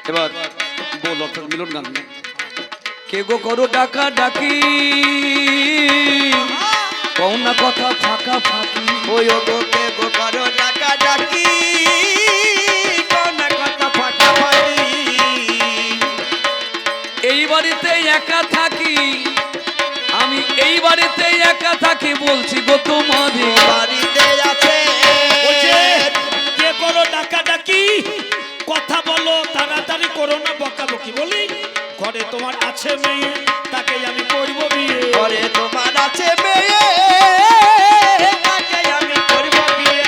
এবার বল অর্থাৎ মিলন গান। কে গো করো ডাকা ডাকি, কও না কথা ফাঁকা ফাঁকি। ওই গো কে গো করো ডাকা ডাকি, কও না কথা ফাঁকা ফাঁকি। এই বাড়িতে একা থাকি আমি, এই বাড়িতে একা থাকি, বলছি গো তোমাদের বাড়িতে আছে কে করো ডাকা ডাকি, কথা বলো তাড়াতাড়ি করো না বকাবকি। বলি ঘরে তোমার আছে মেয়ে, তাকে আমি করব বিয়ে। ঘরে তোমার আছে মেয়ে, তাকে আমি করব বিয়ে।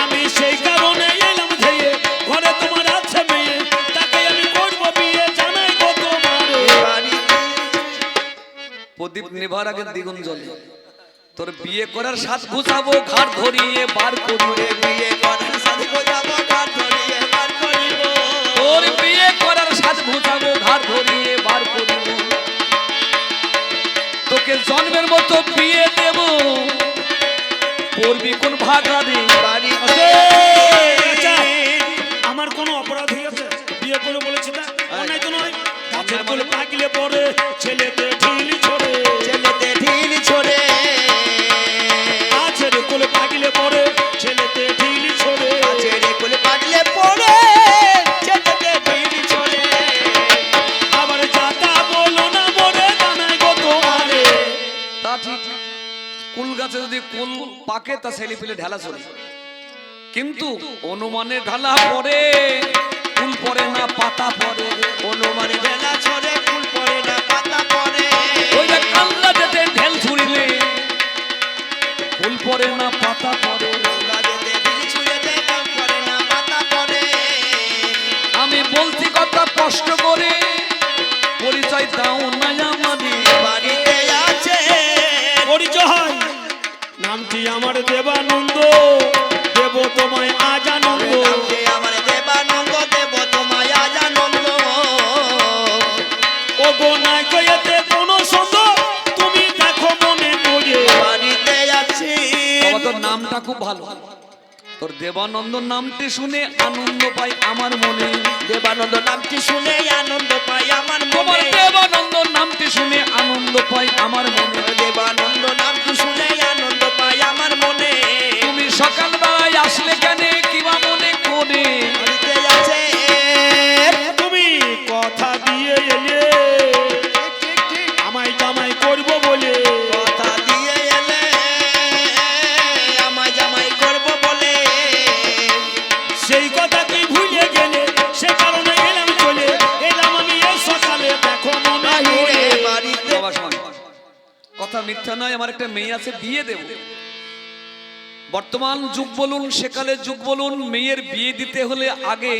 আমি সেই কারণে এলাম ধেয়ে, ঘরে তোমার আছে মেয়ে, তাকে আমি করব বিয়ে। জানাই গো তোমারে বাড়িতে প্রদীপ নেভার আগে দ্বিগুণ জ্বলে। তোর বিয়ে করার সাথ ঘুষাবো, ঘাট ধরিয়ে বার করবে। বিয়ে করার সাথে গোজাবো, ঘাট ধরিয়ে বার করিব। তোর বিয়ে করার সাথ ঘুষাবো, ঘাট ধরিয়ে বার করব। তোকে জন্মের মতো বিয়ে দেব, পড়বি কোন ভাগারে। বাড়িতে আচ্ছা, আমার কোনো অপরাধ হয়েছে? বিয়ে করে বলেছি না, অন্যায় তো নয়। গাছের ফুল পাকলে পরে ছেলেতে ঢিল ছড়ে, ছেলেতে ঢিল ছড়ে। গাছের ফুল পাকলে পরে ছেলেতে ঢিল ছড়ে। ছেড়ে কোলে পাগলে পড়ে, ছেলেতে ঢিল ছড়ে। আবার যাতা বলো না মরে, জানাই গো তোমারে। তা ঠিক, কুল গাছে যদি কুল পাকে তা ছেলে পেলে ঢালা চলে, কিন্তু অনুমানে ঢালা পরে কুল পরে না পাতা পরে। অনুমানে ঢেলা ছড়ে, ফুল পড়ে না পাতা পড়ে। ওই যে কাল্লা যেতে ঢেল ছুড়িলে ফুল পরে না পাতা পরে। গাছেতে ঢিল ছুঁড়ে দে, ফুল পড়ে না পাতা পড়ে। আমি বলছি কথা কষ্ট করে, পরিচয় দাও না আমাদের। বাড়িতে আছে পরিচয় নামটি আমার দেবানন্দ, দেব তোমায় আজ আনন্দ। নামটি আমার দেবানন্দ, দেব তোমায় আজ আনন্দ। ও গো নাই কইতে কোনো সন্দ, তুমি দেখো মনে করে। বাড়িতে আছি বাবা তোর নামটা খুব ভালো, তোর দেবানন্দ নামটি শুনে আনন্দ পাই আমার মনে। দেবানন্দ নামটি শুনে আনন্দ পাই আমার তোমার মনে। দেবানন্দ নামটি শুনে আনন্দ পাই আমার মনে। দেবানন্দ নামটি শুনে আনন্দ পাই আমার মনে। তুমি সকাল বেলায় আসলে কেন কিবা মনে করে। বাড়িতে আছে তুমি কথা দিয়ে এলে ঠিক ঠিক আমায় জামাই করব বলে। কথা দিয়ে এলে আমায় জামাই করব বলে। সেই কথা কি ভুলে গেলে, সে কারণে এলাম চলে। এলাম আমি এই সকালে, দেখো মনে বাহিরে করে। বাড়িতে বাবা শোন, কথা মিথ্যা নয়, আমার একটা মেয়ে আছে, বিয়ে দেব। বর্তমান যুগ বলুন সেকালের যুগ বলুন, মেয়ের বিয়ে দিতে হলে আগে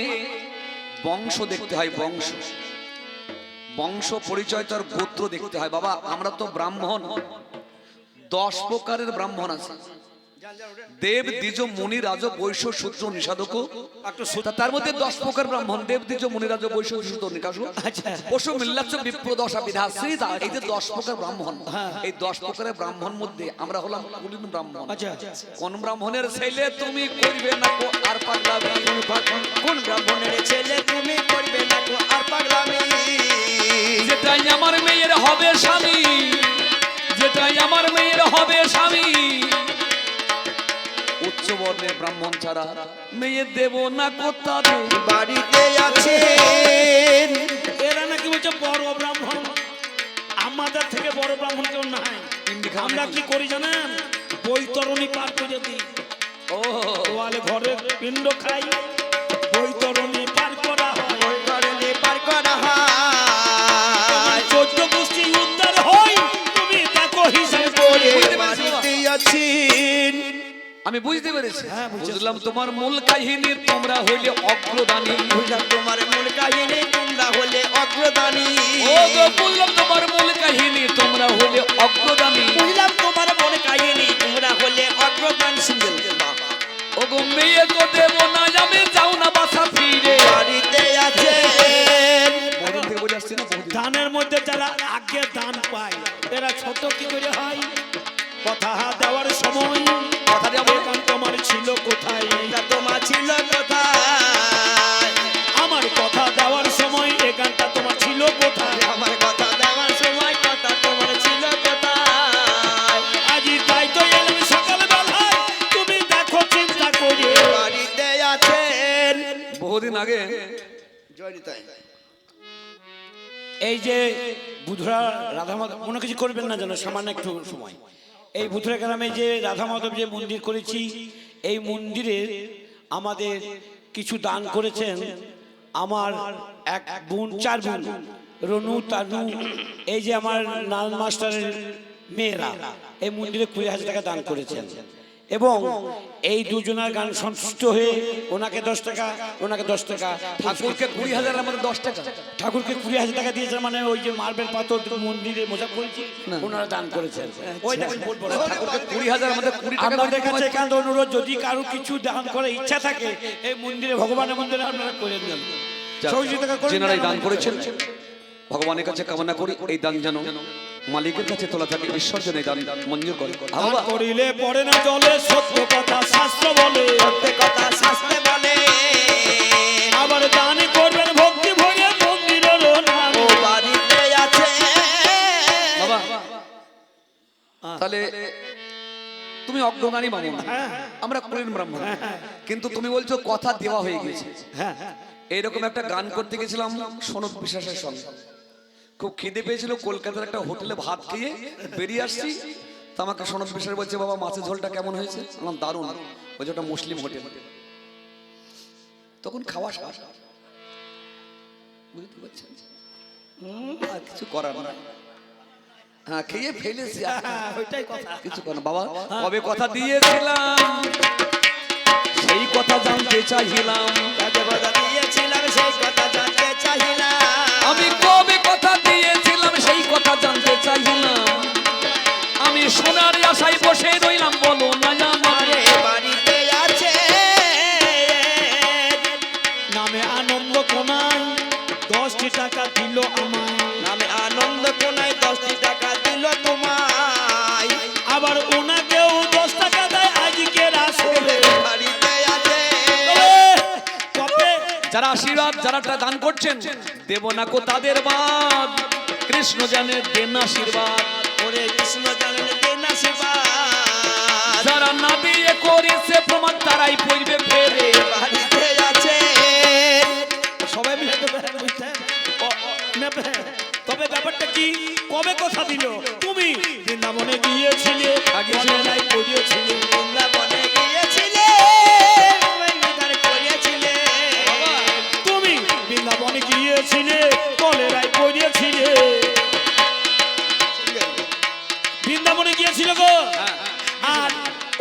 বংশ দেখতে হয়। বংশ বংশ পরিচয়, তার গোত্র দেখতে হয়। বাবা আমরা তো ব্রাহ্মণ, 10 প্রকারের ব্রাহ্মণ আছে। দেব দ্বিজ মুনি রাজ বৈশ্য শূদ্র নিষাদক। তা তার মধ্যে 10 প্রকার ব্রাহ্মণ, দেব দ্বিজ মুনি রাজ বৈশ্য শূদ্র নিকাশক। পশু মিল্লাচ্ছ বিপ্র দশা বিধা শ্রীতা। এই যে 10 প্রকার ব্রাহ্মণ, এই 10 প্রকারের ব্রাহ্মণ মধ্যে আমরা হলাম কুলীন ব্রাহ্মণ। কোন ব্রাহ্মণের ছেলে তুমি করবে না কো আর পাগলামি। কোন ব্রাহ্মণের ছেলে তুমি করবে না গো আর পাগলামি। যেটাই আমার মেয়ের হবে স্বামী, যেটাই আমার মেয়ের হবে স্বামী, উচ্চ বর্ণের ব্রাহ্মণ ছাড়া মেয়ে দেব না কোথাতে। বাড়িতে আছে এরা নাকি বলছে বড় ব্রাহ্মণ, আমাদের থেকে বড় ব্রাহ্মণ কেউ নাই। আমরা কি করি জানেন? বৈতরণী পার করে দিই, ও তোয়ালে ঘরে পিণ্ড খাই, বৈতরণী পার করা হয়। ওই ঘরে পার করা হয়। 14 গোষ্ঠী উদ্ধার হয়, তুমি দেখো হিসাব করে। বাড়িতে আছি আমি বুঝতে পেরেছি, হ্যাঁ, বুঝেছি। বুঝলাম তোমার মূল কাহিনী, তোমরা হইলে অগ্রদানী। বুঝলাম তোমার মূল কাহিনী, তোমরা হলে অগ্রদানী। ও গো বললাম তোমার মূল কাহিনী, তোমরা হইলে অগ্রদানী। বুঝলাম তোমার মূল কাহিনী, তোমরা হলে অগ্রদান। সিঙ্গেল ও গো মেয়ে তো দেব না, আমি যাও না বাসা ফিরে। বাড়িতে আছে বহুদিন থেকে বলে আসছি না, বহুদিন। দানের মধ্যে যারা আগে দান পায়, এরা ছোট কি করে হয়? কথা দেওয়ার সময় কথা দেওয়া বলে গান তোমার ছিল কোথায়? তোমার ছিল কোথায়? আমার কথা বহুদিন আগে জয় নিতাই। এই যে বুধরা রাধা মাধব কোনো কিছু করবেন না যেন, সামান্য একটু সময়। এই বুধরা গ্রামে যে রাধা মাধব যে মন্দির করেছি, এই মন্দিরে আমাদের কিছু দান করেছেন আমার এক বোন, 4 বোন, রনু, তানু, এই যে আমার নাল মাস্টারের মেয়েরা এই মন্দিরে 20,000 টাকা দান করেছেন। এবং এই দুজনের গান সন্তুষ্ট হয়ে ওনাকে 10 টাকা, ওনাকে 10 টাকা, ঠাকুরকে 20,000 এর মধ্যে 10 টাকা। ঠাকুরকে 20,000 টাকা দিয়েছেন, মানে ওই যে মার্বেল পাথর মন্দিরে মোজা করেছি ওনারা দান করেছেন। ওই দেখুন বলবো না, ঠাকুরকে 20,000 এর মধ্যে 20 টাকা আপনাদের কাছে একান্ত অনুরোধ, যদি কারো কিছু দান করার ইচ্ছা থাকে এই মন্দিরে, ভগবানের মন্দিরে আপনারা করে দেন, সহযোগিতা করে যেনারাই দান করেছেন ভগবানের কাছে কামনা করি এই দান যেন মালিকের কাছে তোলা থাকে, ঈশ্বর যেন এই দান মঞ্জুর করে। দান করিলে পড়ে না জলে, সত্য কথা শাস্ত্র বলে, সত্য কথা শাস্ত্রে বলে। আবার দান করবেন ভক্তি ভরে মন্দিরের নাম। ও বাড়িতে আছে বাবা তাহলে তুমি অজ্ঞানী ব্রাহ্মণ, আমরা কুলীন ব্রাহ্মণ, কিন্তু তুমি বলছো কথা দেওয়া হয়ে গেছে। হ্যাঁ, এইরকম একটা গান করতে গেছিলাম সনদ বিশ্বাসের সঙ্গে, খুব খিদে পেয়েছিল, কলকাতার একটা হোটেলে ভাত খেয়ে বেরিয়ে আসছি। তো আমাকে সনদ বিশ্বাস বলছে, বাবা মাছের ঝোলটা কেমন হয়েছে? আমার দারুণ। বলছে ওটা মুসলিম হোটেল। তখন খাওয়া শেষ, বুঝতে পারছেন, আর কিছু করার না, হ্যাঁ খেয়ে ফেলেছি, ওইটাই কথা। কিছু করার না। বাবা কবে কথা দিয়েছিলাম সেই কথা জানতে চাইছিলাম, কাজে কথা দিয়েছিলাম সেই কথা জানতে চাহিলাম। আমি কবে কথা দিয়েছিলাম সেই কথা জানতে চাইছিলাম, আমি সোনার আশায় বসে রইলাম, বলো না আমারে এ বাড়িতে আছে নামে আনন্দ কোনায় 10টি টাকা দিল আমায়, নামে আনন্দ কোনায় 10টি টাকা দিল তোমায়। আবার ওনাকেও 10 টাকা দেয় আজকের আসলে। বাড়িতে আছে কবে যারা আশীর্বাদ, যারা দান করছেন, দেব না কো তাদের বাদ, কৃষ্ণ জানে দেন আশীর্বাদ। ওরে কৃষ্ণ জানেন দেন আশীর্বাদ। যারা না বিয়ে করেছে প্রমাণ তারাই পড়বে ফেরে। বাড়িতে আছে সবাই মিলে দেবে, বুঝছেন? নেবে। তবে ব্যাপারটা কি, কবে কথা দিল? তুমি বৃন্দাবনে গিয়েছিলে, আগে মনে নাই করিয়েছিলে, বৃন্দাবনে গিয়েছিলে বিধান করিয়েছিলে। তুমি বৃন্দাবনে গিয়েছিলে, কলেরাই করিয়েছিলে, বৃন্দাবনে গিয়েছিল গো। আর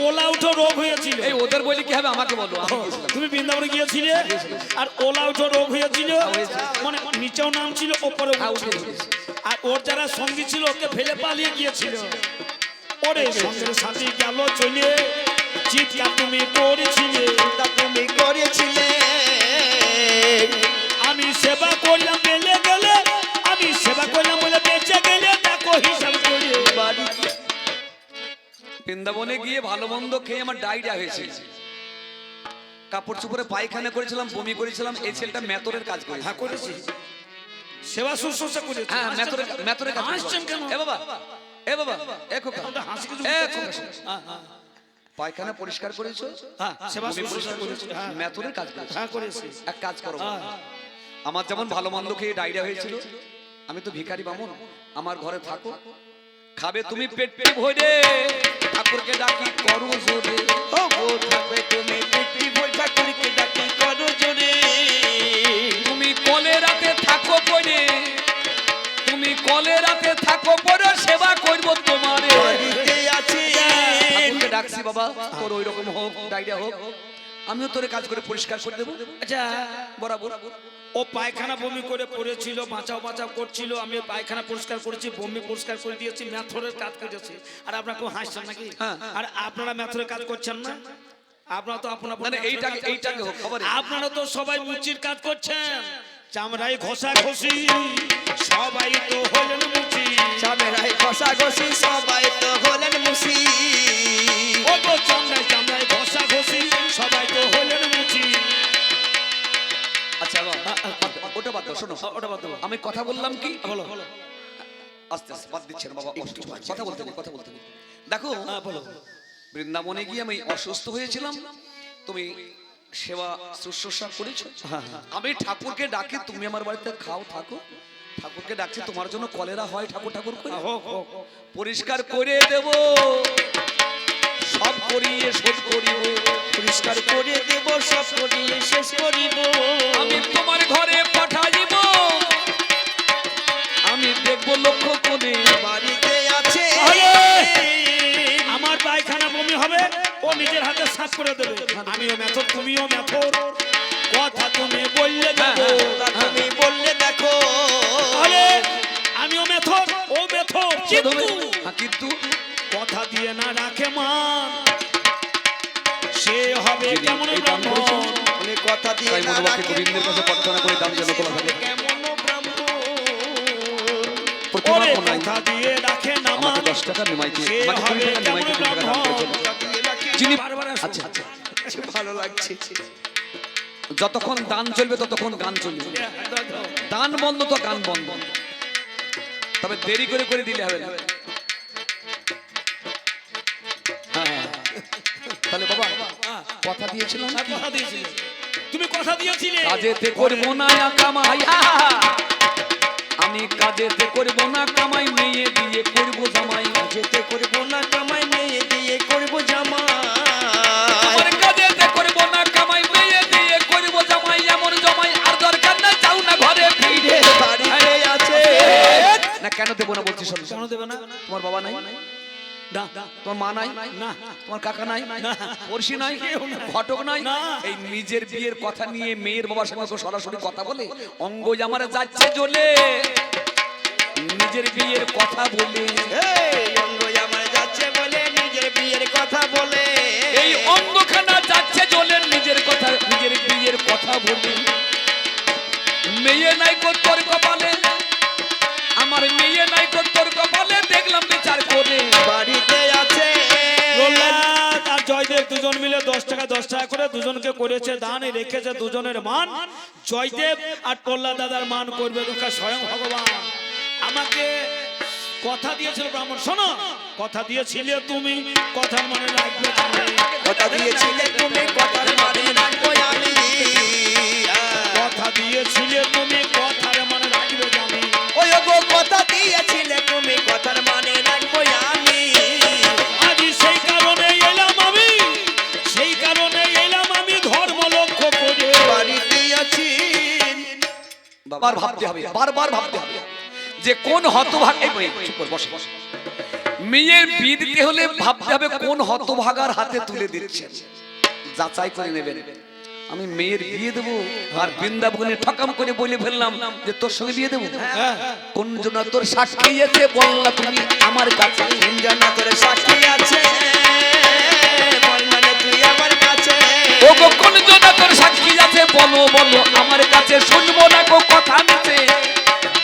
ওলা উঠো রোগ হয়েছিল। এই ওদের বলি কি হবে, আমাকে বলো। আমি গেছিলাম। তুমি বৃন্দাবনে গিয়েছিলে আর ওলা উঠো রোগ হয়েছিল, মানে নিচেও নাম ছিল, ওপরে হ্যাঁ, উঠছিল। উঠে গেছে। আর ওর যারা সঙ্গী ছিল ওকে ফেলে পালিয়ে গিয়েছিল। ওরে সঙ্গের সাথে গেল চলে, চিৎকার তুমি করেছিলে, তা তুমি করেছিলে আমি সেবা করলাম বেলে গেলে, আমি সেবা করলাম বলে বেঁচে গেলে, দেখো হিসাব করে। বাড়িতে বৃন্দাবনে গিয়ে ভালো মন্দ খেয়ে আমার ডায়রিয়া হয়েছিল, কাপড় চোপড়ে পায়খানা করেছিলাম, বমি করেছিলাম। এই ছেলেটা মেতরের কাজ করে। হ্যাঁ করেছি, সেবা শুশ্রূষা করেছি। হ্যাঁ মেতরের কাজ হাসছেন কেন? এ বাবা, এ বাবা, এ খোকা, ওটা হাসি কিছু এ বুঝতে খোকা, পারছি না। হ্যাঁ, হ্যাঁ, পায়খানা পরিষ্কার করেছো, হ্যাঁ, সেবা বমি শুশ্রূষা পরিষ্কার করেছি। করেছো, হ্যাঁ, মেতরের কাজ করেছো। হ্যাঁ করেছি। এক কাজ করো, হ্যাঁ। আমার যেমন ভালো মন্দ খেয়ে ডায়রিয়া হয়েছিল, আমি তো ভিখারি বামুন, আমার ঘরে থাকো, খাবে তুমি পেট পেট ভরে, ঠাকুরকে ডাকি করো জোরে। ও গো থাকবে তুমি পিটি ভই ঠাকুরকে ডাকি করো জোরে। তুমি কলে রাতে থাকো পড়ে, তুমি কলে রাতে থাকো পড়ে, সেবা করব তোমারে। বাড়িতে আছি ঠাকুরকে ডাকছি, বাবা তোর ওই রকম হোক, ডায়রিয়া হোক, আমিও তোরে কাজ করে পরিষ্কার করে দেবো। আচ্ছা, বরাবর ও পায়খানা বমি করে পড়েছিল, বাঁচাও বাঁচাও করছিল, আমি পায়খানা পরিষ্কার করেছি, বমি পরিষ্কার করে দিয়েছি, ম্যাথরের কাজ করেছি। আর আপনারা কেউ হাসছেন নাকি? হ্যাঁ। আর আপনারা ম্যাথরের কাজ করছেন না? আপনারা তো আপনার মানে এইটাকে হোক খবর। আপনারা তো সবাই মুচির কাজ করছেন, চামড়াই ঘষা ঘষি, সবাই তো হলেন মুচি। চামেরাই ঘষা ঘষি সবাই তো হলেন মুসি। ও তো চামড়াই চামড়াই ঘষা ঘষি, সবাই তো হলেন মুচি। আচ্ছা বাবা, ওটা বাদ দাও, শোনো, ওটা বাদ দেবো। আমি কথা বললাম কি, বলো। আস্তে আস্তে বাদ দিচ্ছেন বাবা, কথা বলতে নেই, কথা বলতে নেই। দেখো হ্যাঁ বলো। বৃন্দাবনে গিয়ে আমি অসুস্থ হয়েছিলাম, তুমি সেবা শুশ্রূষা করেছো। আমি ঠাকুরকে ডাকি, তুমি আমার বাড়িতে খাও থাকো। ঠাকুরকে ডাকছি তোমার জন্য কলেরা হয় ঠাকুর ঠাকুর করে পরিষ্কার করে দেব, সব করিয়ে শেষ করিব। পরিষ্কার করে দেব, সব করিয়ে শেষ করিব। আমি তোমার ঘরে পাঠাইব, আমি দেখবো লক্ষ্য করে বাড়িতে আছে আমার পায়খানা বমি হবে, ও নিজের হাতে সাফ করে দেবে। আমিও মেথর, তুমিও মেথর, কথা তুমি বললে দেবো। তুমি বললে দেখো। আরে আমিও মেথর, ও মেথর, কিন্তু হ্যাঁ, কিন্তু কথা দিয়ে না রাখে মান, সে হবে কেমন ব্রাহ্মণ। উনি কথা দিয়ে তাই না মনোবাক্যে রাখে গোবিন্দের কাছে প্রার্থনা করে দাম যেন তোলা থাকে। কেমন ব্রাহ্মণ। প্রতিমা ওরে কোনায় কথা দিয়ে রাখে না মান, আমাকে 10 টাকা নিমাইতে, সে আমাকে 20 হবে টাকা নিমাইতে, কেমন 3 টাকা দাম করেছিল। ব্রাহ্মণ। কথা দিয়ে রাখে। যিনি বারবার আসো। আচ্ছা আচ্ছা, ভালো লাগছে। যতক্ষণ দান চলবে ততক্ষণ গান চলবে, দান বন্ধ তো গান বন্ধ। তবে দেরি করে করে দিলে হবে না। হ্যাঁ, তাহলে বাবা কথা দিয়েছিলাম কি? কথা দিয়েছিলে, তুমি কথা দিয়েছিলে। কাজেতে করবো না কামাই, আমি কাজেতে করবো না কামাই, মেয়ে দিয়ে করবো জামাই। যেতে করবো না কামাই, মেয়ে দিয়ে করবো জামা। আমার কাজেতে করবো না কামাই, মেয়ে দিয়ে করবো জামাই। এমন জামাই আর দরকার না, যাও না ঘরে ফিরে। বাড়িতে আছে। না কেন দেবো না বলছি শোনো। কেন দেবে না? তোমার বাবা নাই, না তোমার মা নাই, না, তোমার কাকা নাই, না। পড়শি নাই, কেউ নাই। ঘটক নাই। না। এই নিজের বিয়ের কথা নিয়ে মেয়ের বাবার সঙ্গে তো সরাসরি কথা বলে, অঙ্গ আমার যাচ্ছে জ্বলে। নিজের বিয়ের কথা বলে, এই অঙ্গ আমার যাচ্ছে বলে নিজের বিয়ের কথা বলে। এই অঙ্গখানা যাচ্ছে জ্বলে নিজের কথা, নিজের বিয়ের কথা বলে। মেয়ে নাই কো তোর কপালে, আমার মেয়ে নাই কো তোর কপালে, দেখলাম বিচার করে। বাড়িতে আছে। প্রহ্লাদ আর জয়দেব দুজন মিলে 10 টাকা 10 টাকা করে দুজনকে করেছে দান, রেখেছে দুজনের মান। জয়দেব আর প্রহ্লাদ দাদার মান করবে রক্ষা স্বয়ং ভগবান। আমাকে কথা দিয়েছিল ব্রাহ্মণ, শোনো, কথা দিয়েছিলে তুমি, কথার মানে রাখবে তুমি। কথা দিয়েছিলে তুমি, কথার মানে রাখবো আমি। কথা দিয়েছিলে তুমি, কথার মানে রাখবে আমি। ওই গো কথা দিয়েছিলে তুমি, কথার মানে রাখবো আমি। আজ সেই কারণে এলাম আমি, সেই কারণে এলাম আমি ধর্ম লক্ষ্য করে। বাড়িতে আছি। বারবার ভাবতে হবে, বারবার ভাবতে হবে যে কোন হতভাগ, এই চুপ কর, বস বস। মেয়ের বিয়ে দিতে হলে ভাবতে হবে কোন হতভাগার হাতে তুলে দিচ্ছেন, যাচাই করে নেবেন। আমি মেয়ের বিয়ে দেবো আর বৃন্দাবনে ঠকাম করে বলে ফেললাম যে তোর সঙ্গে বিয়ে দেবো। কোন জন্য তোর সাক্ষী আছে বললা তুমি আমার কাছে। জানা করে সাক্ষী আছে, বল মানে তুই আমার কাছে। ও গো কোন জন্য তোর সাক্ষী আছে বলো বলো আমার কাছে, শুনবো না গো কথা নিতে,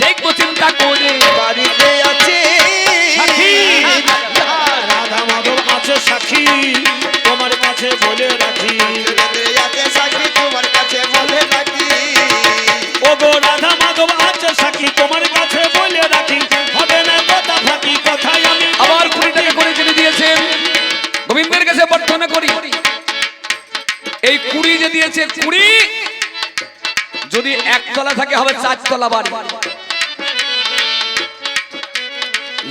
দেখবো চিন্তা করে। বাড়িতে আছে সাক্ষী। রাধা মাধব আছে সাক্ষী, তোমার কাছে বলে রাখি। বাড়িতে আছে সাক্ষী, তোমার কাছে বলে রাখি। ও গো রাধা মাধব আছে সাক্ষী, তোমার কাছে বলে রাখি। হবে না কথা ফাঁকি, কথাই আমি। আবার 20 টাকা করে জেনে দিয়েছেন, গোবিন্দের কাছে প্রার্থনা করি। এই 20 যে দিয়েছে, 20 যদি একতলা থাকে হবে 4 তলা বাড়ি।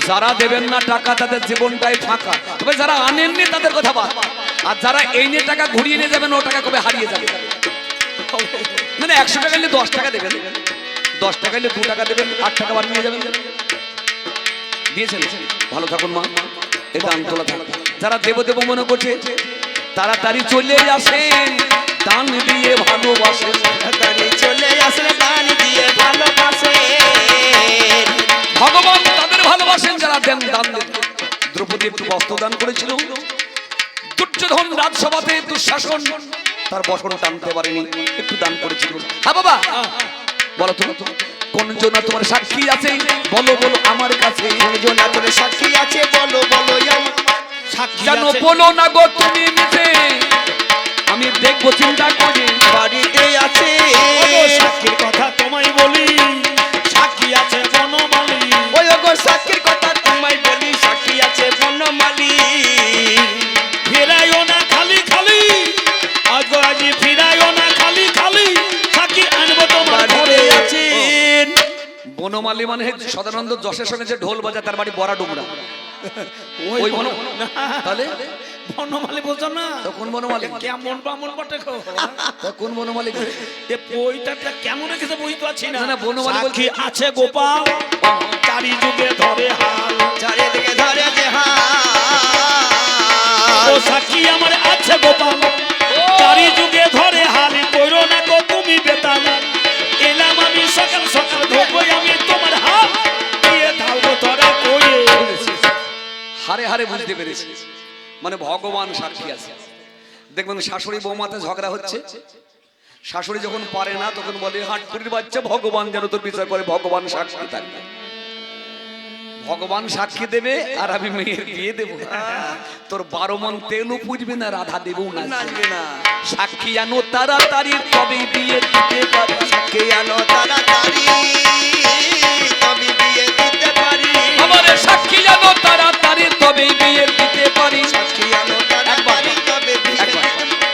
যারা দেবেন না টাকা তাদের জীবনটাই ফাঁকা, তবে যারা আনেননি তাদের কথা বাদ। আর যারা এই নিয়ে টাকা ঘুরিয়ে নিয়ে যাবেন ও টাকা কবে হারিয়ে যাবে। মানে 100 টাকা নিলে 10 টাকা দেবেন, 10 টাকা নিলে 2 টাকা দেবেন, 8 টাকা বার নিয়ে যাবেন। দিয়েছেন, ভালো থাকুন মা। এটা আন্তলা থাক। যারা দেব দেব মনে করছে তাড়াতাড়ি চলে আসেন, দান দিয়ে ভালোবাসেন। তাড়াতাড়ি চলে আসলে দান দিয়ে ভালোবাসে। ভগবান তাদের ভালোবাসেন যারা দেন, দান দেন। দ্রৌপদী একটু বস্ত্র দান করেছিল, দুর্যোধন রাজসভাতে দুঃশাসন তার বসন টানতে পারেনি, একটু দান করেছিল। হ্যাঁ বাবা বলো তো, কোন জন্য তোমার সাক্ষী আছে বলো বলো আমার কাছে। জনা করে সাক্ষী আছে, বলো বলো আমার সাক্ষী জানো আছে। বলো না গো তুমি মিছে, আমি দেখবো চিন্তা করে। বাড়িতে আছে ও গো সাক্ষীর কথা তোমায় বলি, সাক্ষী আছে বনমালী। ওই গো সাক্ষীর কথা তোমায় বলি, সাক্ষী আছে বনমালী। ফিরাইও না খালি খালি, আজ আজি ফিরাই বনমালী মানে সদানন্দ যশের সঙ্গে যে ঢোল বাজায় তার বাড়ি বড়া ডুমরা। ওই বন তাহলে বনমালী বলছো না? তো কোন বনমালী? কেমন বামন বটে গো। তা কোন বনমালী? এ বইটা কেমন রেখেছে বই তো আছি না। না, না, বনমালী বলছি। সাক্ষী আছে গোপাল চারি যুগে ধরে হাল, চারিদিকে ধরে যে হাল। ও সাক্ষী আমার আছে গোপাল চারি যুগে ধরে হাল, কইরো না গো তুমি বেতাল, এলাম আমি সকাল সকাল ধরবই আমি তোমার হাল, দিয়ে দাও গো তোরা কইয়ে। হারে হারে বুঝতে পেরেছি, মানে ভগবান সাক্ষী আছে। দেখবেন শাশুড়ি বৌমাতে ঝগড়া হচ্ছে, শাশুড়ি যখন পারে না তখন বলে হাটকুড়ির বাচ্চা ভগবান যেন তোর বিচার করে, ভগবান সাক্ষী থাকবে, ভগবান সাক্ষী দেবে আর আমি মেয়ের বিয়ে দেবো। তোর 12 মন তেলও পুজবে না, রাধা দেবও না, নাচবে না। সাক্ষী আনো তাড়াতাড়ি তবেই বিয়ে দিতে পারি, সাক্ষী আনো তাড়াতাড়ি তবে বিয়ে দিতে পারি। আমারে সাক্ষী আনো তাড়াতাড়ি তবেই বিয়ে দিতে পারি। সাক্ষী আনো তাড়াতাড়ি তবে বিয়ে একবার। দিতে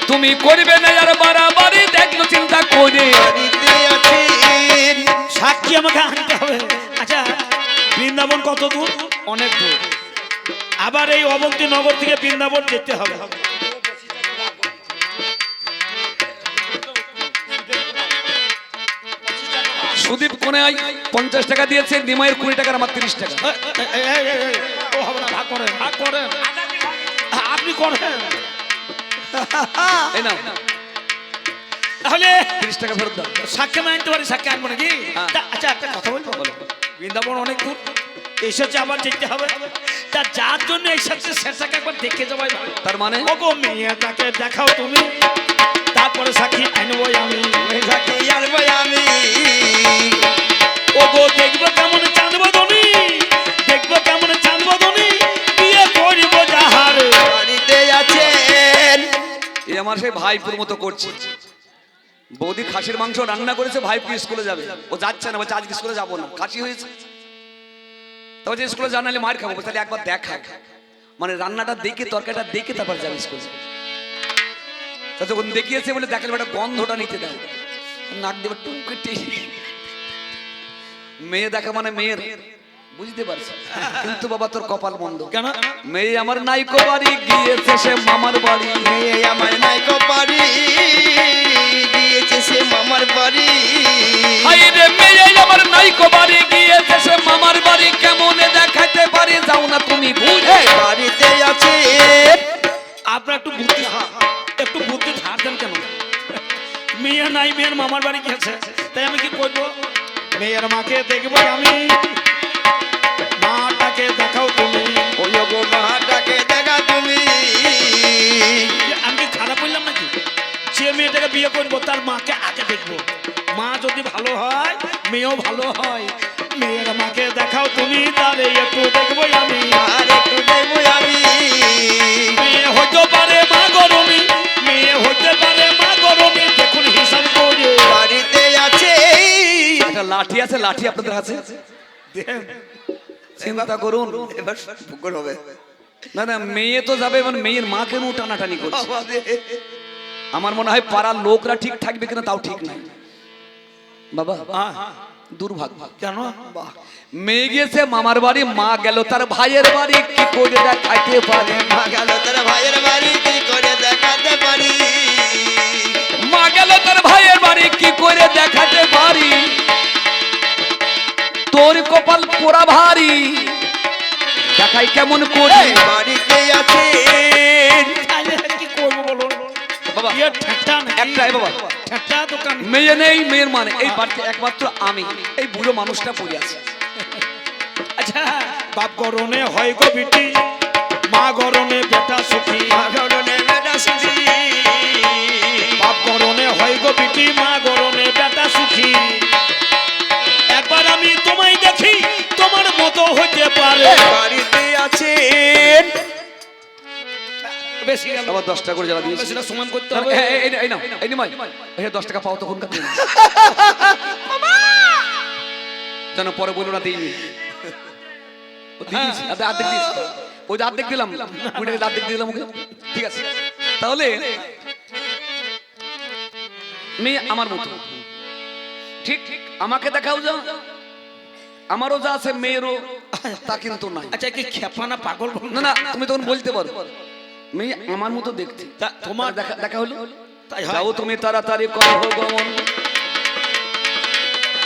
তুমি করবে না আর বাড়াবাড়ি, দেখলো চিন্তা করে। বাড়িতে আছেন। সাক্ষী আমাকে আনতে হবে। আচ্ছা বৃন্দাবন কত দূর? অনেক দূর। আবার এই অবন্তী নগর থেকে বৃন্দাবন যেতে হবে। সুদীপ কোনে 50 টাকা দিয়েছে, নিমাইয়ের 20 টাকার আমার 30 টাকা। ও হবে না, ভাগ করেন, ভাগ করেন, আপনি করেন। এই নাও তাহলে 30 টাকা ফেরত দাও। সাক্ষী আমি আনতে পারি, সাক্ষী আনবো নাকি? হ্যাঁ। আচ্ছা একটা কথা বলবো, বৃন্দাবন অনেক দূর, এসেছে আবার যেতে হবে। তা যার জন্য এসেছে সেটাকে একবার দেখে যাওয়াই ভালো। তার মানে ওগো মেয়েটাকে দেখাও তুমি, তারপরে সাক্ষী আনবো আমি। সাক্ষী আনবো আমি। ওগো দেখবো কেমন চাঁদবো ধনী, দেখবো কেমন চাঁদবো ধনী, বিয়ে করব যাহার। বাড়িতে আছেন। এই আমার সেই ভাইপুর মতো করছে। বৌদি খাসির মাংস রান্না করেছে, ভাইপু স্কুলে যাবে, ও যাচ্ছে না, বলছে আজকে স্কুলে যাবো না, খাসি হয়েছে। তবে যে স্কুলে জানালে মার খাবো, তাহলে একবার দেখা, মানে রান্নাটা দেখে তরকারিটা দেখে তারপর যাবে স্কুলে। তা যখন দেখিয়েছে বলে দেখালে একটা গন্ধটা নিতে দাও, নাক দেবে টুকটি। মেয়ে দেখা মানে মেয়ের, বুঝতে পারছি, কিন্তু বাবা তোর কপাল মন্দ। কেন? মেয়ে আমার নাইকো বাড়ি গিয়েছে সে মামার বাড়ি, মেয়ে আমার নাইকো বাড়ি গিয়েছে সে মামার বাড়ি। হাই রে মেয়ে আমার নাইকো বাড়ি গিয়েছে সে মামার বাড়ি, কেমনে দেখাইতে পারি যাও না তুমি বুঝে। বাড়িতে আছে। আপনার একটু বুদ্ধি ধার দেন কেন? মেয়ে নাই, মেয়ের মামার বাড়ি গেছে, তাই আমি কি করবো? মেয়ের মাকে দেখবো আমি, মাটাকে দেখাও তুমি। ওই গো মাটাকে দেখা তুমি। আমি কি খারাপ বললাম নাকি? যে মেয়েটাকে বিয়ে করবো তার মাকে আগে দেখবো, মা যদি ভালো হয় মেয়েও ভালো হয়। মেয়ের মাকে দেখাও তুমি, তাহলে একটু দেখবো আমি। আর একটু দেখবো আমি। মেয়ে হইতে পারে মা গরমি, মেয়ে হইতে পারে মা গরমি, দেখুন হিসাব করে। বাড়িতে আছে। একটা লাঠি আছে, লাঠি আপনাদের আছে, চিন্তা করুন। এবার পুকুর হবে। না না, মেয়ে তো যাবে, মানে মেয়ের মা কেন টানাটানি করছে? আমার মনে হয় পাড়ার লোকরা ঠিক থাকবে কিনা তাও ঠিক নাই বাবা, দুর্ভাগ্য। কেন? মেয়ে গিয়েছে মামার বাড়ি, মা গেল তার ভাইয়ের বাড়ি, কি করে দেখাইতে পারে? মা গেল তার ভাইয়ের বাড়ি কি করে দেখাতে পারি? মা গেল তার ভাইয়ের বাড়ি, কি করে দেখাতে পারি? তোর কপাল পোড়া ভারী, দেখাই কেমন করে? বাড়িতে আছে। তাহলে কি করবো বলুন বাবা ইয়ে ঠেকটা নাকি? একটাই বাবা, ঠেকটা দোকান। মেয়ে নেই, মেয়ের মানে এই বাড়িতে একমাত্র আমি, এই বুড়ো মানুষটা পড়ে আছে। আচ্ছা বাপ গরনে হয় গো বিটি, মা গরনে বেটা সুখী। মা গরনে বেটা সুখী। বাপ গরনে হয় গো বিটি, মা গরনে বেটা সুখী। একবার আমি তোমায় দেখি, তোমার মতো হতে পারে। বাড়িতে আছেন। বেশি গেল, আবার 10 টাকা করে জ্বালা দিয়েছি। বেশিটা সমান করতে হবে। এই নাও, এই নিমাই, এই 10 টাকা পাও তখন কাটে যেন পরে বলো না দিইনি। ও দিয়েছি, অর্ধেক দিয়েছি, ওই যে অর্ধেক দিলাম, ওইটা অর্ধেক দিলাম ওকে, ঠিক আছে। তাহলে মেয়ে আমার মতো, ঠিক ঠিক আমাকে দেখাও যাও, আমারও যা আছে মেয়েরও তা কিন্তু নাই। আচ্ছা কি খেপানা পাগল বল না না, তুমি তখন বলতে পারো মেয়ে আমার মতো দেখতে। তা তোমার দেখা দেখা হলো। তাই হয়। যাও তুমি তাড়াতাড়ি করো গমন,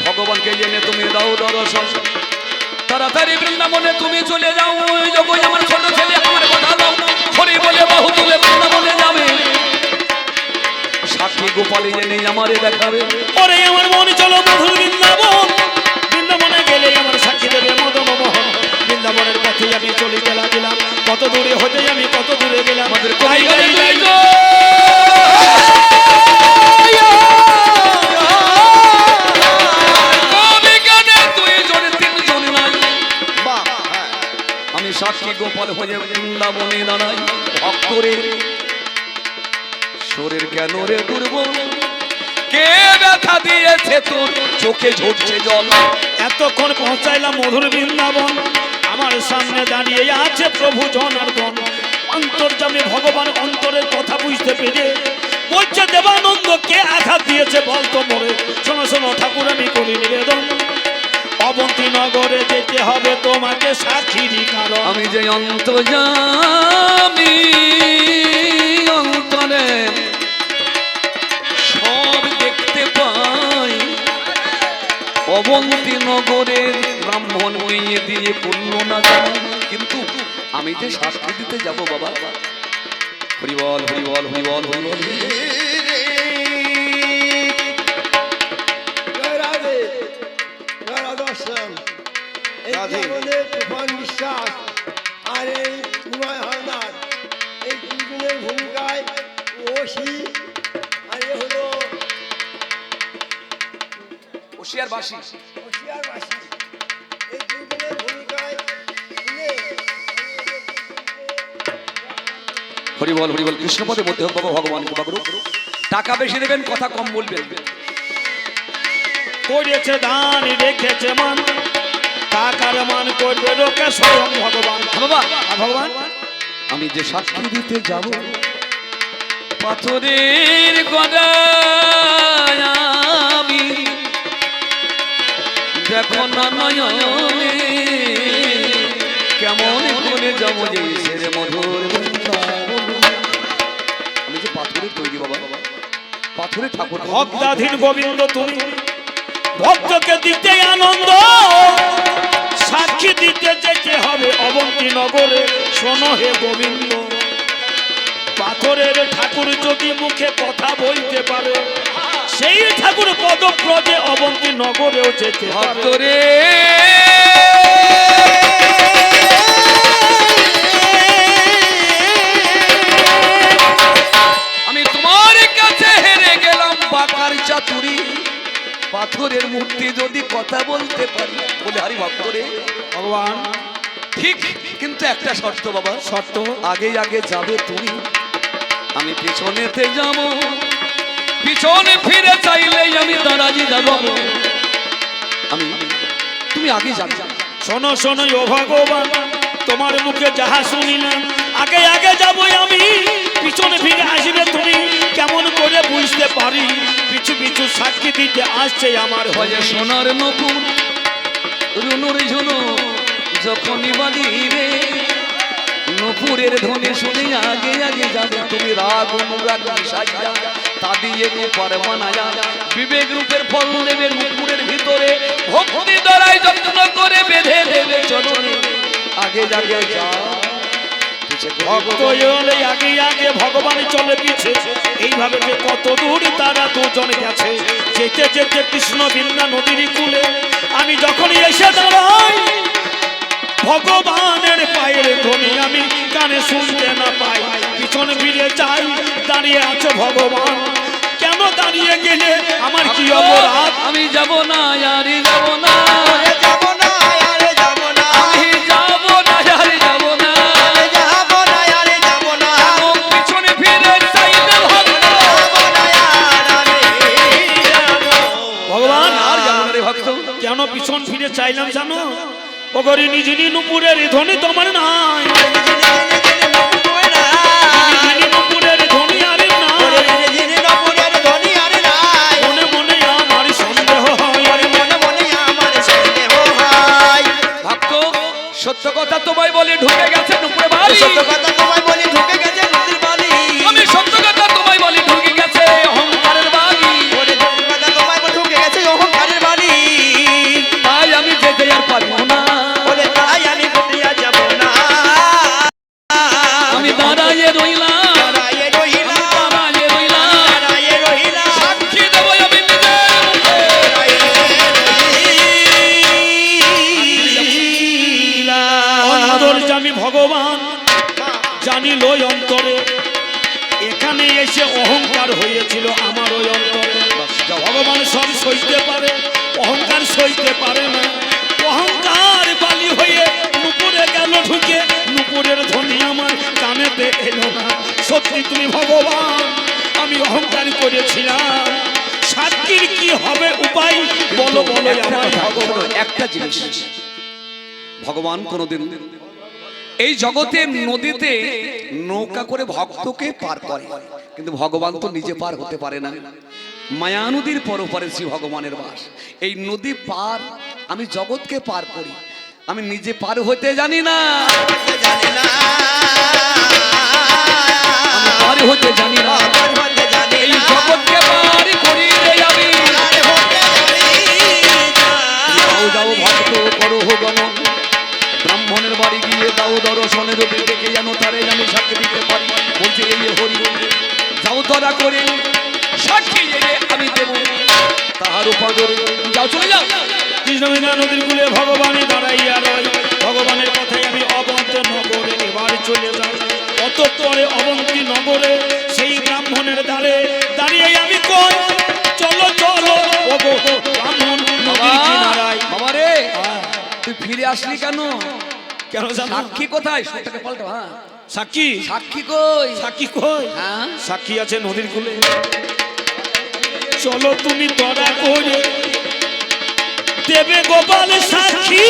ভগবানকে জেনে তুমি দাও দর্শন। তাড়াতাড়ি বৃন্দাবনে তুমি চলে যাও, ওই জগৎ আমার ছোট ছেলে আমার কথা দাও, হরি বলে বাহু তুলে বৃন্দাবনে যাবে, সাক্ষী গোপালী জেনে আমারে দেখাবে। ওরে আমার মন চলো মধুর বৃন্দাবন, বৃন্দাবনে গেলে আমার সাক্ষী দেবে মদন মোহন। বৃন্দাবনের পথে আমি চলে গেলাম, কত দূরে হতে আমি কত দূরে গেলাম। আমাদের কবি গানে তুই গো। কবি গানে তুই জনে তিনজন নাই, বাহ, হ্যাঁ। আমি সাক্ষী গোপাল হয়ে বৃন্দাবনে দাঁড়াই। ভক্তরে শরীর কেন রে দুর্বল, কে ব্যথা দিয়েছে তোর চোখে ঝরছে জল। এতক্ষণ পৌঁছাইলাম মধুর বৃন্দাবন, আমার সামনে দাঁড়িয়ে আছে প্রভু জনার্দন। অন্তর্যামী ভগবান অন্তরের কথা বুঝতে পেরে বলছে দেবানন্দ কে আঘাত দিয়েছে বলতো মোরে। শোনো শোনো ঠাকুর আমি করি নিবেদন, অবন্তী নগরে যেতে হবে তোমাকে সাক্ষীরই কারণ। আমি যে অন্তর্যামী অন্তরে সব দেখতে পাই, অবন্তী নগরের ব্রাহ্মণ মেয়ে দিয়ে করলো না জানা, কিন্তু আমি যে সাক্ষী দিতে যাব বাবা। হরিবল হরিবল হরিবল হরিবল। জয় রাধে, জয় রাধাশ্যাম। এই রাধে। যে আমাদের তুফান বিশ্বাস আর এই তুমায় হালদার, এই দুজনের ভূমিকায় ওসি আর এ হলো হুঁশিয়ারবাসী। হোশিয়ারবাসী। এই দুজনের ভূমিকায় মিলে হরিবল হরিবল। কৃষ্ণপদে মধ্যে হোক বাবা, ভগবান কৃপা করুক। টাকা বেশি দেবেন, কথা কম বলবেন। করেছে দান রেখেছে মান, টাকার মান করবে লোকে স্বয়ং ভগবান। বাবা ভগবান আমি যে সাক্ষী দিতে যাব, পাথরের গড়ায় আমি দেখো না নয়নে, কেমন করে যাব যে ছেড়ে মধুর বৃন্দাবন। আমি যে পাথরের তৈরি বাবা, পাথরের ঠাকুর। ভক্তাধীন গোবিন্দ তুমি, ভক্তকে দিতে আনন্দ, সাক্ষী দিতে যেতে হবে অবন্তী নগরে। শোনো হে গোবিন্দ, পাথরের ঠাকুর যদি মুখে কথা বলতে পারে, সেই ঠাকুর পদব্রজে অবন্তী নগরেও যেতে পারে। ভক্তরে আমি তোমার কাছে হেরে গেলাম বাঁকার চাতুরি, পাথরের মূর্তি যদি কথা বলতে পারি বলে হারি ভক্তরে। ভগবান ঠিক, কিন্তু একটা শর্ত বাবা। শর্ত আগে আগে যাবে তুমি, আমি পিছনেতে যাব, পিছনে ফিরে চাইলেই আমি দাঁড়াজি যাব। আমি তুমি আগে যাবে। শোনো শোনো ও ভগবান, তোমার মুখে যাহা শুনিলাম, আগে আগে যাব আমি, পিছনে ফিরে আসবে তুমি। কেমন করে বুঝতে পারি পিছু পিছু সাক্ষী দিতে আসছে আমার ভজে ভয়ে। সোনার নপুর রুনুর ঝুনু যখনই বাজিবে, নপুরের ধ্বনি শুনে আগে আগে যাবে তুমি। রাগ অনুরাগ সাজা তা দিয়ে গোপার বানায়া, বিবেক রূপের ফল দেবে নপুরের ভিতরে, ভক্তি দ্বারাই যত্ন করে বেঁধে দেবে চরণে। আগে আগে যা ভক্ত এলে আগে আগে ভগবান চলে পিছে, এইভাবে যে কত দূর তারা দুজন গেছে। যেতে যেতে কৃষ্ণ বিন্দা নদীর কূলে আমি যখনই এসে দাঁড়াই, ভগবানের পায়ের ধ্বনি আমি কানে শুনতে না পাই। পিছন ফিরে যাই, দাঁড়িয়ে আছে ভগবান। কেন দাঁড়িয়ে গেলে আমার কি অপরাধ? আমি যাব না আরে যাব না, আরে যাবো না, আরে যাবো না, আমি যাব না আরে যাব না, আরে যাবো না, আরে যাবো না, পিছনে ফিরে চাইলে হবে না। যাবো না, আরে যাবো। ভগবান আর যাব না রে ভক্ত। কেন পিছন ফিরে চাইলাম জানো? ওগরি নিজনি নুপুরের ধ্বনি তোমার নাই, নিজনি নুপুরের ধ্বনি আর নাই। মনে মনে আমার সন্দেহ হয়, মনে মনে আমার সন্দেহ হয়। সত্যি তুমি ভগবান, আমি অহংকার করেছিলাম। সাক্ষীর কি হবে উপায় বলো বলো একটা আমার কথা, ভগবান। শোনো, একটা জিনিস, ভগবান কোনোদিন এই জগতের নদীতে নৌকা করে ভক্তকে পার করে, কিন্তু ভগবান তো নিজে পার হতে পারে না। মায়া নদীর পরপারে শ্রী ভগবানের বাস। এই নদী পার আমি জগৎকে পার করি, আমি নিজে পার হতে জানি না, জানি না, আমি পার হতে জানি না। আমার হতে জানি এই না, জগৎকে পার করি রে আমি। আর হতে জানি না। যাও যাও ভক্ত করো গণন, ব্রাহ্মণের বাড়ি গিয়ে দাও দর্শনের দেখে যেন তারে আমি সাক্ষী দিতে পারি। বলছে এই হরি যাও তোরা করে সাক্ষী জেনে আমি দেব তাহার উপরে। যাও চলে যাও। কৃষ্ণবিনা নদীর কূলে ভগবানই দাঁড়াইয়া রয়, ভগবানের কথায় আমি অবন্ত নগরে এবার চলে যাই। অতঃপরে অবন্তী নগরে সেই ব্রাহ্মণের ধারে দাঁড়িয়ে আমি কই, চলো চলো ও গো ব্রাহ্মণ নদীর কিনারায়। বাবা রে, তুই ফিরে আসলি কেন? কেন জানো? সাক্ষী কোথায়? সুরটাকে পাল্টো। হ্যাঁ, সাক্ষী, সাক্ষী কই? সাক্ষী কই? হ্যাঁ, সাক্ষী আছে নদীর কূলে। চলো তুমি তরা করে দেবে গোপাল সাক্ষী,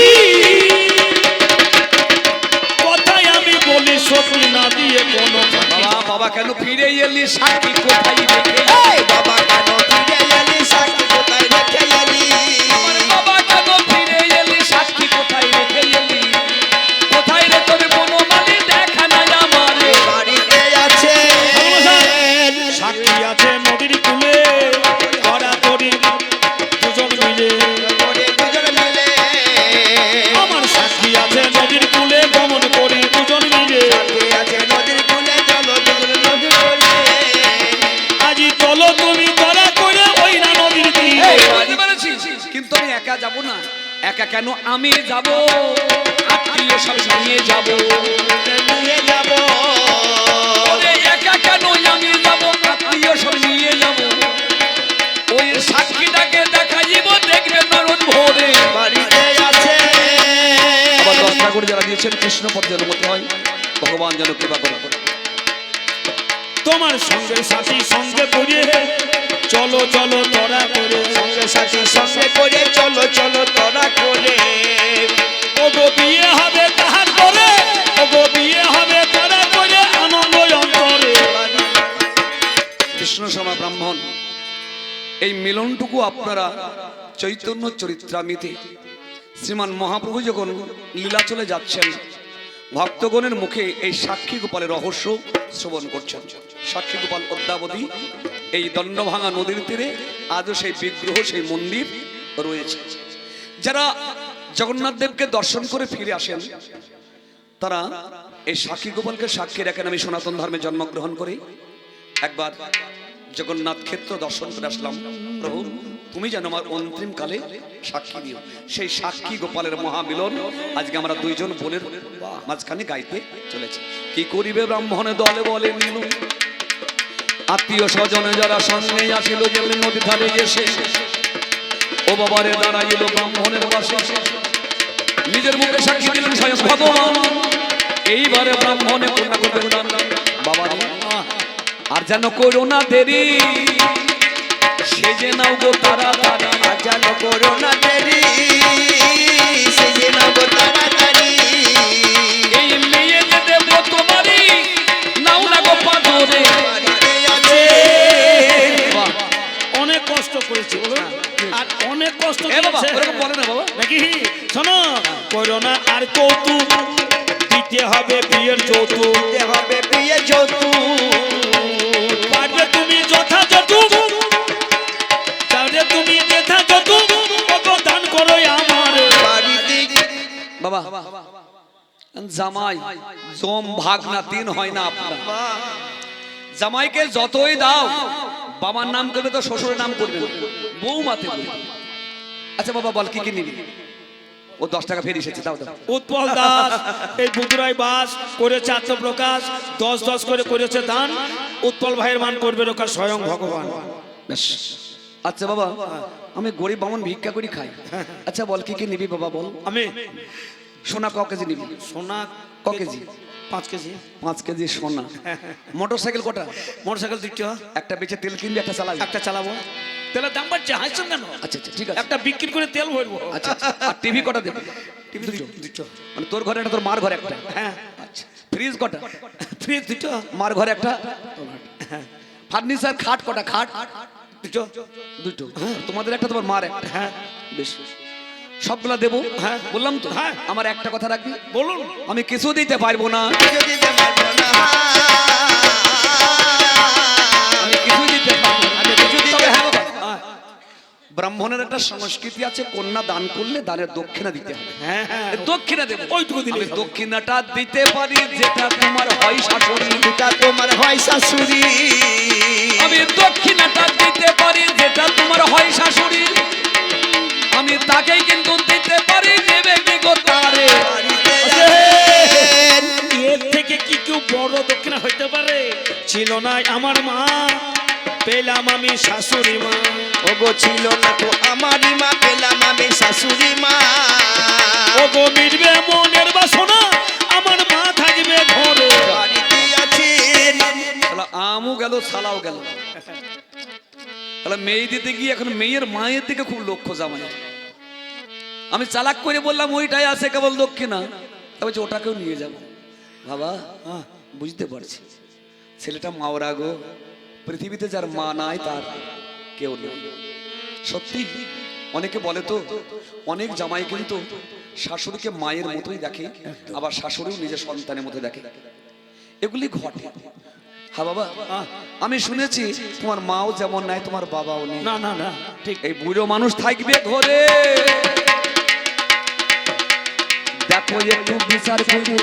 কথাই আমি বলি সত্যি না দিয়ে কোনো ফাঁকি। বাবা বাবা কেন ফিরে এলি? সাক্ষী কোথায় রেখে? এই বাবা কেন ফিরে এলি, সাক্ষী কোথায় রেখে এলি? আমার বাবা কেন ফিরে এলি? সাক্ষী কোথায় রেখে এলি? কোথায় রে তোর বনমালী? দেখা নাই আমারে। বাড়িতে আছে, সাক্ষী আছে নদীর কূলে, করা করি দুজন মিলে। করে দুজন মিলে, আমার সাক্ষী আছে নদীর কূলে, গমন করি দুজন মিলে। সাক্ষী আছে নদীর কূলে, চলো দুজন নদী করিয়ে। আজি চলো তুমি করা করে ওই না নদীর তীরে। এই, বুঝতে পেরেছি। কিন্তু আমি একা যাব না। একা কেন? আমি যাব, আত্মীয় সব নিয়ে যাব। নিয়ে যাব, ওরে একা কেন আমি যাব? আত্মীয় সব নিয়ে যাব। ওই সাক্ষীটাকে দেখাইব, দেখবে নরদ ভোরে। বাড়িতে আছে। আবার 10টা করে যারা দিয়েছেন কৃষ্ণ পদ যেন মতে হয়, ভগবান যেন কৃপা করে। তোমার সঙ্গে সাথী সঙ্গে করে চলো চলো তোরা করে। সঙ্গে সাথী সঙ্গে করে, চলো চলো তোরা করে। ও গো বিয়ে হবে তাহার করে, ও গো বিয়ে হবে তোরা করে, আনন্দ অন্তরে। কৃষ্ণ সমা ব্রাহ্মণ, এই মিলনটুকু আপনারা চৈতন্য চরিত্রামিতে শ্রীমান মহাপ্রভু যখন লীলাচলে যাচ্ছেন, ভক্তগণের মুখে এই সাক্ষী গোপালের রহস্য শ্রবণ করছেন। সাক্ষী গোপাল পদ্মাবতী এই দণ্ডভাঙা নদীর তীরে আজও সেই বিগ্রহ, সেই মন্দির রয়েছে। যারা জগন্নাথ দেবকে দর্শন করে ফিরে আসেন, তারা এই সাক্ষী গোপালকে সাক্ষী রাখেন। আমি সনাতন ধর্মে জন্মগ্রহণ করি, একবার জগন্নাথ ক্ষেত্র দর্শন করে আসলাম। প্রভু, তুমি যেন আমার অন্তিম কালে সাক্ষী দিও। সেই সাক্ষী গোপালের মহামিলন আজকে আমরা দুইজন বোনের মাঝখানে গাইতে চলেছি। কি করিবে ব্রাহ্মণে দলে বলে নিল, আত্মীয় স্বজনে যারা সঙ্গে আসিল, গেল নদী ধারে এসে ও বাবারে দাঁড়াইল ব্রাহ্মণের পাশে। নিজের মুখে সাক্ষী দিলেন স্বয়ং ভগবান। এইবারে ব্রাহ্মণে পূর্ণ করবেন দান। বাবা আর যেন করো না দেরি, সেজে নাও গো তাড়াতাড়ি। আর যেন করো না দেরি, সেজে নাও গো তাড়াতাড়ি। এই মেয়ে যে দেব তোমারই, নাও না গো পাথরে। বাড়িতে আছে, বাহ, অনেক কষ্ট করেছি বলুন, আর অনেক কষ্ট এ বাবা করেছে ওরকম বলে না বাবা। নাকি? শোনো, করোনা আর কৌতুক দিতে হবে বিয়ের যৌতুক। দিতে হবে বিয়ে যৌতুক। পারবে তুমি যথাযথ, তাহলে তুমি যথাযথ অবদান করো আমার বাড়িতে বাবা জামাই জম ভাগ না তিন হয় না আপনার। জামাইকে যতই দাও, বাবার নাম করবে তো শ্বশুরের নাম করবে না, বৌমাতে বলবে। আচ্ছা বাবা বল কি কি নিবি? ও 10 টাকা ফের এসেছে, দাও দাও। উৎপল দাস এই বুধুরাই বাস করেছে আত্মপ্রকাশ, 10-10 করে করেছে দান। উৎপল ভাইয়ের মান করবে রক্ষা স্বয়ং ভগবান। বেশ। আচ্ছা বাবা, আমি গরিব বামন ভিক্ষা করি খাই। আচ্ছা বল কি কি নিবি বাবা বল। আমি সোনা ক কেজি নিবি? সোনা ক কেজি? 5 কেজি। 5 কেজি সোনা। মোটরসাইকেল কটা? মোটরসাইকেল 2টা। একটা বেচে তেল কিনবি, একটা চালাবি। একটা চালাবো। তেলের দাম বাড়ছে, হাসছেন কেন? আচ্ছা আচ্ছা ঠিক আছে। একটা বিক্রি করে তেল ভরবো। আচ্ছা আচ্ছা। আর টিভি কটা দেবে? টিভি 2টা। মানে তোর ঘরে একটা, তোর মার ঘরে একটা। হ্যাঁ। আচ্ছা। ফ্রিজ কটা? ফ্রিজ 2টা। মার ঘরে একটা। ফার্নিচার খাট কটা? খাট 2টা। দুটো। তোমাদের একটা, তোমার মার একটা। হ্যাঁ। বেশ, সবগুলা দেবো। হ্যাঁ। বললাম তো। হ্যাঁ। আমার একটা কথা রাখবি, বলুন। আমি কিছু দিতে পারবো না। যদি দেবার না আমি কিছুই দিতে পারবো না। আমি কিছু দিতে তবে হ্যাঁ বাবা, ব্রাহ্মণের একটা সংস্কৃতি আছে, কন্যা দান করলে দানের দক্ষিণা দিতে হবে। হ্যাঁ হ্যাঁ। দক্ষিণা দেবো। ওইটুকু দিলেই আমি হবে। দক্ষিণাটা দিতে পারি যেটা তোমার হয় শাশুড়ি। এটা তোমার হয় শাশুড়ি, আমি দক্ষিণাটা দিতে পারি যেটা তোমার হয় শাশুড়ি। আমি তাকেই কিন্তু দিতে পারি, দেবে কি গো তারে। বাড়িতে আছেন। এর থেকে কি কেউ বড় দক্ষিণা হইতে পারে? ছিল না আমার মা, পেলাম আমি শাশুড়ি মা। ওগো ছিল না তো আমারই মা, পেলাম আমি শাশুড়ি মা। ও গো মিটবে মনের বাসনা, আমার মা থাকবে ঘরে। বাড়িতে আছেন। শালা আমও গেল, সালাও গেল। তাহলে মেয়ে দিতে গিয়ে এখন মেয়ের মায়ের দিকে খুব লক্ষ্য জামাই। আমি চালাক করে বললাম ওইটাই আছে কেবল দক্ষিণা, তা বলছে ওটাকেও নিয়ে যাবো। বাবা বুঝতে পারছি, ছেলেটা মাওরা গো, পৃথিবীতে যার মা নাই তার কেউ নেই। সত্যি অনেকে বলে তো, অনেক জামাই কিন্তু শাশুড়িকে মায়ের মতোই দেখে, আবার শাশুড়িও নিজের সন্তানের মতো দেখে। এগুলি ঘটে। হ্যাঁ বাবা, আমি শুনেছি তোমার মাও যেমন নাই তোমার বাবাও নেই। না না না, ঠিক। এই বুড়ো মানুষ থাকবে ঘরে, দেখো একটু বিচার করে।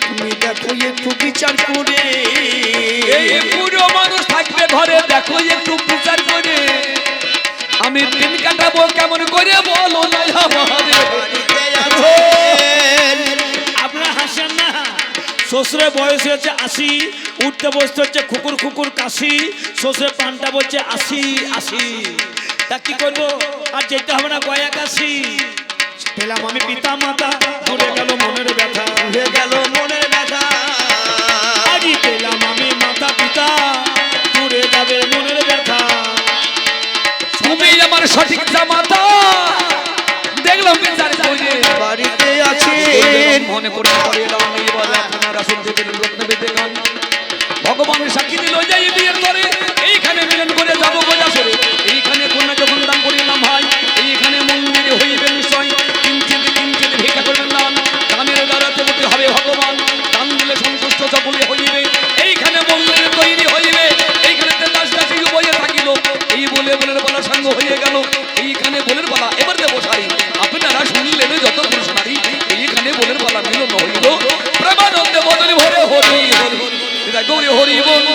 তুমি দেখো একটু বিচার করে, এই বুড়ো মানুষ থাকবে ঘরে, দেখো একটু বিচার করে। আমি দিন কাটাবো কেমন করে বলো না আমারে। বাড়িতে আছেন। আপনারা হাসেন না। শ্বশুরের বয়স হচ্ছে 80, উঠতে বসতে হচ্ছে খুকুর খুকুর কাশি। শ্বশুরের পানটা বলছে 80 80। তা কি করবো, আর যেতে হবে না গয়া কাশি। পেলাম আমি পিতা মাতা, দূরে গেল মনের ব্যথা। উঠে গেল মনের ব্যথা। আজই পেলাম আমি মাতা পিতা, দূরে যাবে মনের ব্যথা। তুমি আমার সঠিক জামাতা, দেখলাম বিচার করে। বাড়িতে আছেন। মনে করে পড়ে এলাম এই বলে আপনারা শুনতে পেলেন রত্নবেদে গান। ভগবানের সাক্ষী দিল যে এই বিয়ের পরে এইখানে মিলন করে যাবো গোজা সরে। এইখানে কন্যা যখন দান করিলাম ভাই, এইখানে মন্দিরে হইবে নিশ্চয়। কিঞ্চিত কিঞ্চিত ভিক্ষা করবেন দান, দানের দ্বারা দেবতে হবে ভগবান। দান দিলে সন্তুষ্ট সকলে হইবে, এইখানে মন্দির তৈরি হইবে। এইখানে তেতাস দাসী বইয়ে থাকিল, এই বলে বলের বলা সাঙ্গ হয়ে গেল। এইখানে বলের বলা এবার দেবো সারি, আপনারা শুনলেন যত পুরুষ নারী। এইখানে বলের বলা মিলন হইল, প্রেমানন্দে বদলে ভরে হরি হরি গৌরী হরি বল।